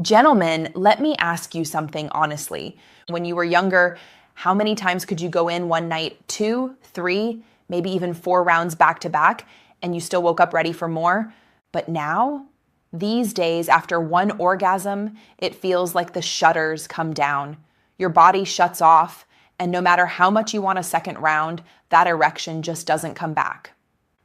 Gentlemen, let me ask you something honestly. When you were younger, how many times could you go in one night? 2, 3, maybe even 4 rounds back to back, and you still woke up ready for more? But now, these days, after one orgasm, it feels like the shutters come down. Your body shuts off, and no matter how much you want a second round, that erection just doesn't come back.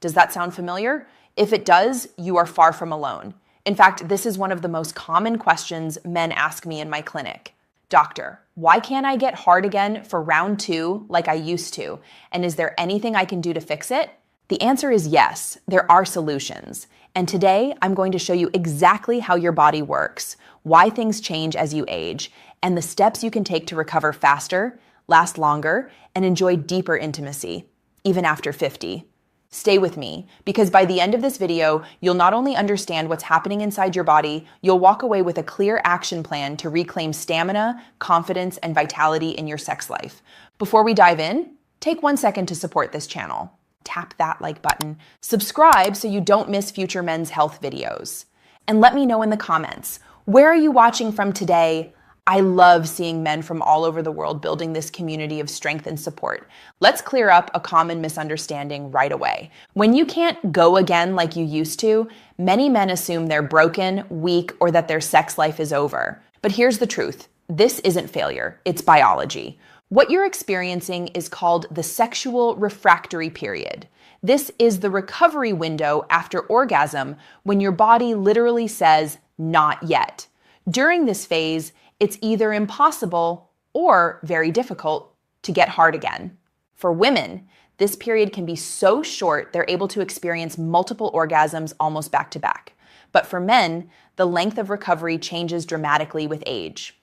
Does that sound familiar? If it does, you are far from alone. In fact, this is one of the most common questions men ask me in my clinic. Doctor, why can't I get hard again for round 2 like I used to? And is there anything I can do to fix it? The answer is yes, there are solutions. And today, I'm going to show you exactly how your body works, why things change as you age, and the steps you can take to recover faster, last longer, and enjoy deeper intimacy, even after 50. Stay with me, because by the end of this video, you'll not only understand what's happening inside your body, you'll walk away with a clear action plan to reclaim stamina, confidence, and vitality in your sex life. Before we dive in, take 1 second to support this channel. Tap that like button, subscribe so you don't miss future men's health videos. And let me know in the comments, where are you watching from today? I love seeing men from all over the world building this community of strength and support. Let's clear up a common misunderstanding right away. When you can't go again like you used to, many men assume they're broken, weak, or that their sex life is over. But here's the truth. This isn't failure, it's biology. What you're experiencing is called the sexual refractory period. This is the recovery window after orgasm when your body literally says, not yet. During this phase, it's either impossible or very difficult to get hard again. For women, this period can be so short they're able to experience multiple orgasms almost back to back. But for men, the length of recovery changes dramatically with age.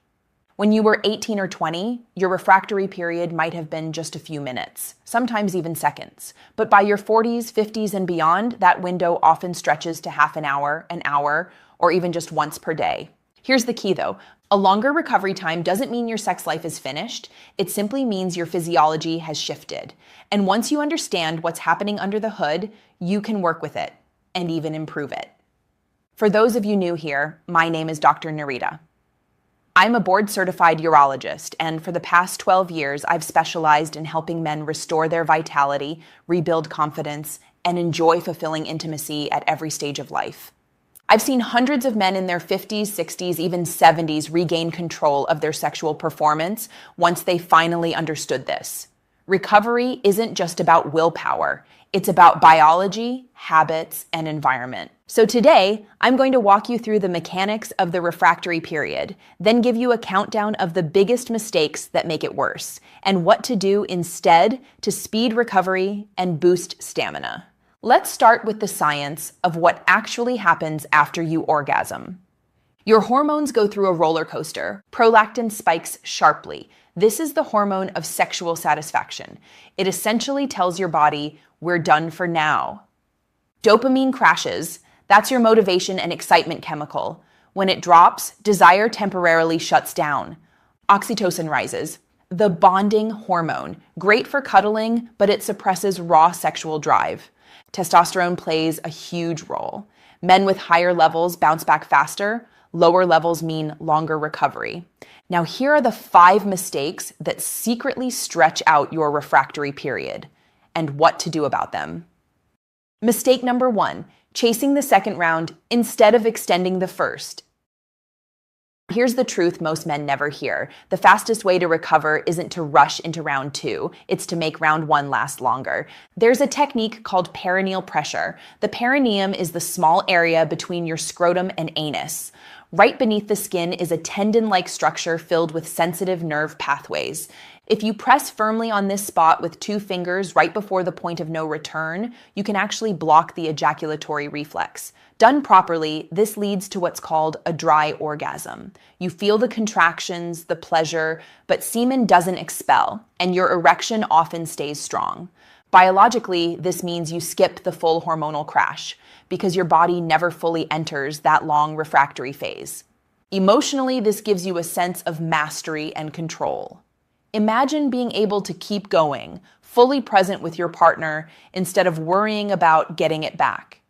When you were 18 or 20, your refractory period might have been just a few minutes, sometimes even seconds. But by your 40s, 50s, and beyond, that window often stretches to half an hour, or even just once per day. Here's the key though. A longer recovery time doesn't mean your sex life is finished. It simply means your physiology has shifted. And once you understand what's happening under the hood, you can work with it and even improve it. For those of you new here, my name is Dr. Nerita. I'm a board-certified urologist, and for the past 12 years, I've specialized in helping men restore their vitality, rebuild confidence, and enjoy fulfilling intimacy at every stage of life. I've seen hundreds of men in their 50s, 60s, even 70s regain control of their sexual performance once they finally understood this. Recovery isn't just about willpower. It's about biology, habits, and environment. So today, I'm going to walk you through the mechanics of the refractory period, then give you a countdown of the biggest mistakes that make it worse, and what to do instead to speed recovery and boost stamina. Let's start with the science of what actually happens after you orgasm. Your hormones go through a roller coaster. Prolactin spikes sharply. This is the hormone of sexual satisfaction. It essentially tells your body, we're done for now. Dopamine crashes. That's your motivation and excitement chemical. When it drops, desire temporarily shuts down. Oxytocin rises. The bonding hormone. Great for cuddling, but it suppresses raw sexual drive. Testosterone plays a huge role. Men with higher levels bounce back faster. Lower levels mean longer recovery. Now, here are the 5 mistakes that secretly stretch out your refractory period and what to do about them. Mistake number 1, chasing the second round instead of extending the first. Here's the truth most men never hear. The fastest way to recover isn't to rush into round 2. It's to make round 1 last longer. There's a technique called perineal pressure. The perineum is the small area between your scrotum and anus. Right beneath the skin is a tendon-like structure filled with sensitive nerve pathways. If you press firmly on this spot with 2 fingers right before the point of no return, you can actually block the ejaculatory reflex. Done properly, this leads to what's called a dry orgasm. You feel the contractions, the pleasure, but semen doesn't expel, and your erection often stays strong. Biologically, this means you skip the full hormonal crash because your body never fully enters that long refractory phase. Emotionally, this gives you a sense of mastery and control. Imagine being able to keep going, fully present with your partner instead of worrying about getting it back.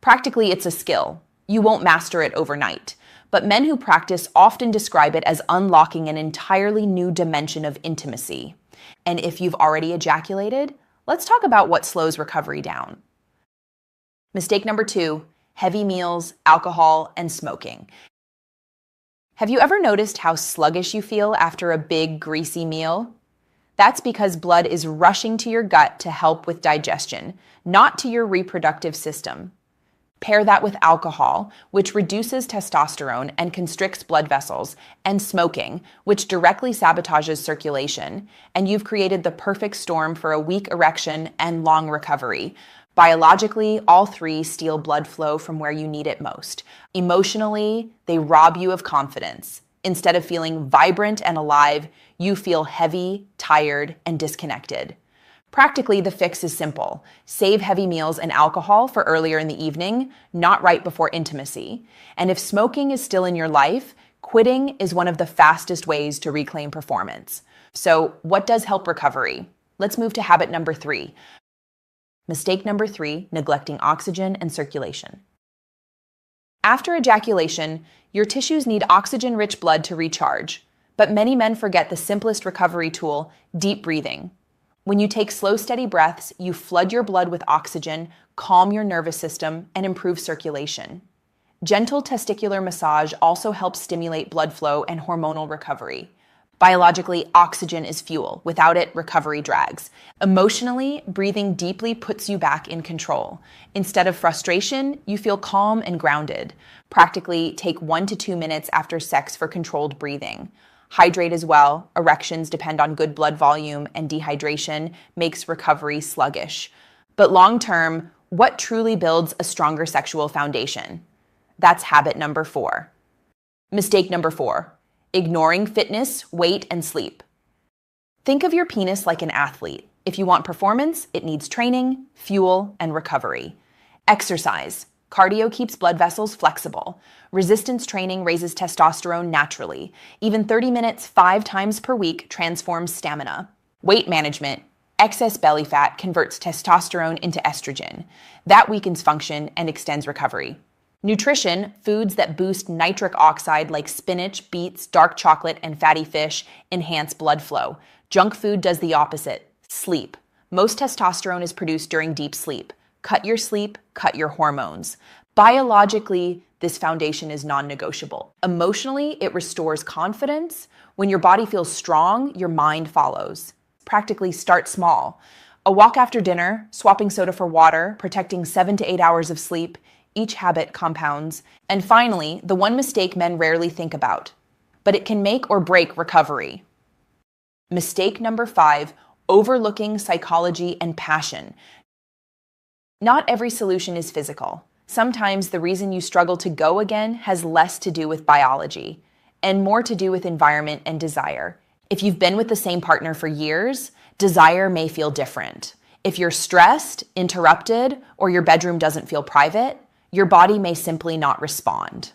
Practically, it's a skill. You won't master it overnight, but men who practice often describe it as unlocking an entirely new dimension of intimacy. And if you've already ejaculated, let's talk about what slows recovery down. Mistake number 2, heavy meals, alcohol, and smoking. Have you ever noticed how sluggish you feel after a big, greasy meal? That's because blood is rushing to your gut to help with digestion, not to your reproductive system. Pair that with alcohol, which reduces testosterone and constricts blood vessels, and smoking, which directly sabotages circulation, and you've created the perfect storm for a weak erection and long recovery. Biologically, all three steal blood flow from where you need it most. Emotionally, they rob you of confidence. Instead of feeling vibrant and alive, you feel heavy, tired, and disconnected. Practically, the fix is simple. Save heavy meals and alcohol for earlier in the evening, not right before intimacy. And if smoking is still in your life, quitting is one of the fastest ways to reclaim performance. So, what does help recovery? Let's move to habit number 3. Mistake number 3, neglecting oxygen and circulation. After ejaculation, your tissues need oxygen-rich blood to recharge, but many men forget the simplest recovery tool, deep breathing. When you take slow, steady breaths, you flood your blood with oxygen, calm your nervous system, and improve circulation. Gentle testicular massage also helps stimulate blood flow and hormonal recovery. Biologically, oxygen is fuel. Without it, recovery drags. Emotionally, breathing deeply puts you back in control. Instead of frustration, you feel calm and grounded. Practically, take 1 to 2 minutes after sex for controlled breathing. Hydrate as well. Erections depend on good blood volume, and dehydration makes recovery sluggish. But long term, what truly builds a stronger sexual foundation? That's habit number 4. Mistake number 4. Ignoring fitness, weight, and sleep. Think of your penis like an athlete. If you want performance, it needs training, fuel, and recovery. Exercise. Cardio keeps blood vessels flexible. Resistance training raises testosterone naturally. Even 30 minutes 5 times per week transforms stamina. Weight management. Excess belly fat converts testosterone into estrogen. That weakens function and extends recovery. Nutrition, foods that boost nitric oxide like spinach, beets, dark chocolate, and fatty fish enhance blood flow. Junk food does the opposite. Sleep. Most testosterone is produced during deep sleep. Cut your sleep, cut your hormones. Biologically, this foundation is non-negotiable. Emotionally, it restores confidence. When your body feels strong, your mind follows. Practically start small. A walk after dinner, swapping soda for water, protecting 7 to 8 hours of sleep. Each habit compounds. And finally, the one mistake men rarely think about, but it can make or break recovery. Mistake number 5, overlooking psychology and passion. Not every solution is physical. Sometimes the reason you struggle to go again has less to do with biology and more to do with environment and desire. If you've been with the same partner for years, desire may feel different. If you're stressed, interrupted, or your bedroom doesn't feel private, your body may simply not respond.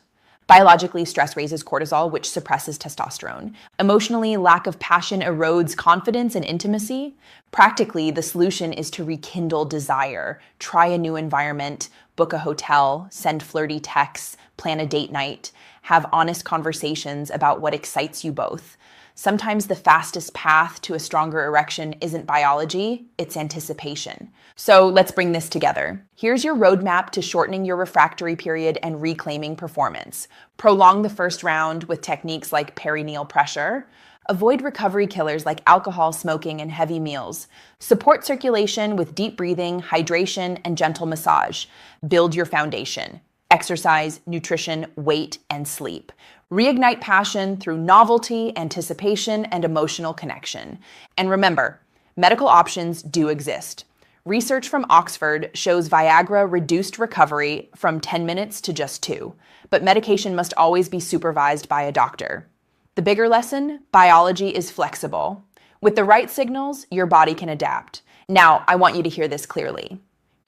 Biologically, stress raises cortisol, which suppresses testosterone. Emotionally, lack of passion erodes confidence and intimacy. Practically, the solution is to rekindle desire, try a new environment, book a hotel, send flirty texts, plan a date night, have honest conversations about what excites you both. Sometimes the fastest path to a stronger erection isn't biology, it's anticipation. So let's bring this together. Here's your roadmap to shortening your refractory period and reclaiming performance. Prolong the first round with techniques like perineal pressure. Avoid recovery killers like alcohol, smoking, and heavy meals. Support circulation with deep breathing, hydration, and gentle massage. Build your foundation. Exercise, nutrition, weight, and sleep. Reignite passion through novelty, anticipation, and emotional connection. And remember, medical options do exist. Research from Oxford shows Viagra reduced recovery from 10 minutes to just 2, but medication must always be supervised by a doctor. The bigger lesson, biology is flexible. With the right signals, your body can adapt. Now, I want you to hear this clearly.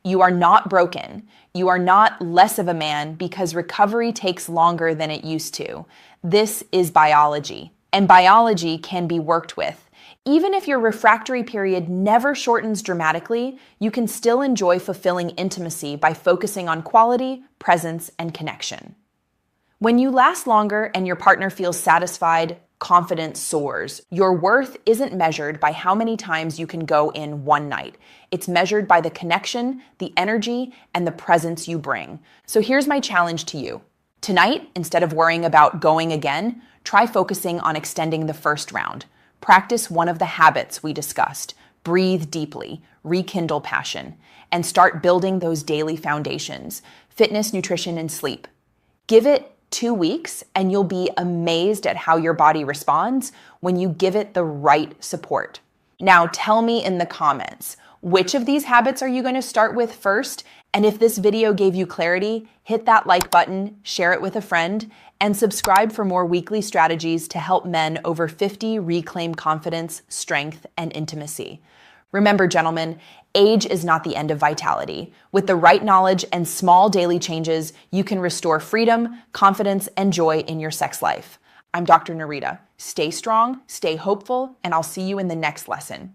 You are not broken. You are not less of a man because recovery takes longer than it used to. This is biology, and biology can be worked with. Even if your refractory period never shortens dramatically, you can still enjoy fulfilling intimacy by focusing on quality, presence, and connection. When you last longer and your partner feels satisfied, confidence soars. Your worth isn't measured by how many times you can go in one night. It's measured by the connection, the energy, and the presence you bring. So here's my challenge to you. Tonight, instead of worrying about going again, try focusing on extending the first round. Practice one of the habits we discussed. Breathe deeply, rekindle passion, and start building those daily foundations: fitness, nutrition, and sleep. Give it 2 weeks and you'll be amazed at how your body responds when you give it the right support. Now tell me in the comments, which of these habits are you going to start with first? And if this video gave you clarity, hit that like button, share it with a friend, and subscribe for more weekly strategies to help men over 50 reclaim confidence, strength, and intimacy. Remember, gentlemen, age is not the end of vitality. With the right knowledge and small daily changes, you can restore freedom, confidence, and joy in your sex life. I'm Dr. Nerita. Stay strong, stay hopeful, and I'll see you in the next lesson.